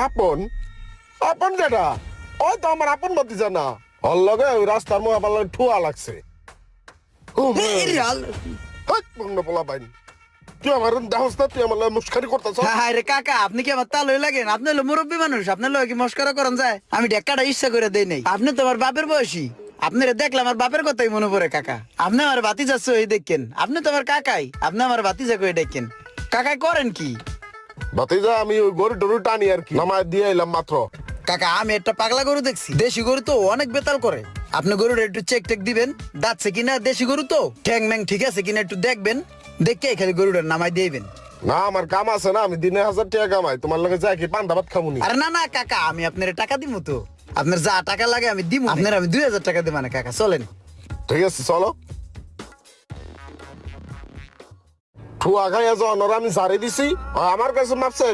আপন আপন কেটা? ওই তো আমার আপন ভাতিজা না, ওর লগে ওই রাস্তার মুখে আমার লগে ঠুয়া লাগছে। বন্ধ পোলা পাইন, তুই আমার দেহস না, তুই আমার লগে মুস্কারি করতেছ। আরে কাকা, আপনি কি আমার তালই লাগেন? আপনি হলো মুরব্বী মানুষ, আপনার লগে কি মস্করা করেন যায়? আমি ঢেক্কাটা ইচ্ছা করে দেই নাই। আপনি তো আমার বাপের বয়সী, আপনারা দেখলে আমার বাপের কথাই মনে পড়ে। কাকা, আপনি আমার ভাতিজা সই দেখেন, আপনি তো আমার কাকাই, আপনি আমার ভাতিজা কই দেখেন। কাকাই করেন কি? ভাতিজা আমি ওই গরু টরু টানি আর কি, নামায় দিয়ে এলাম মাত্র। কাকা, আমি একটা পাগলা গরু দেখছি, দেশি গরু তো অনেক বেতাল করে। আপনি গরুর একটু চেক টেক দিবেন, দাঁতছে কিনা, দেশি গরু তো ঠ্যাং ম্যাং ঠিক আছে কিনা একটু দেখবেন, দেখে খালি গরুটার নামাই দিবেন। না আমার কাম আছে না, আমি দিনে 1000 টাকা কামাই, তোমার লগে যাই কি পান্তা ভাত খামুনি। আরে না না কাকা, আমি আপনার টাকা দিব তো, আপনার যা টাকা লাগে আমি দিব, আপনার আমি 2000 টাকা দেব না কাকা, চলেন। ঠিক আছে চলো। ঠুয়া খাইয়া যাওয়ার আমি ঝাড়ে দিছি, আমার কাছে মাপছে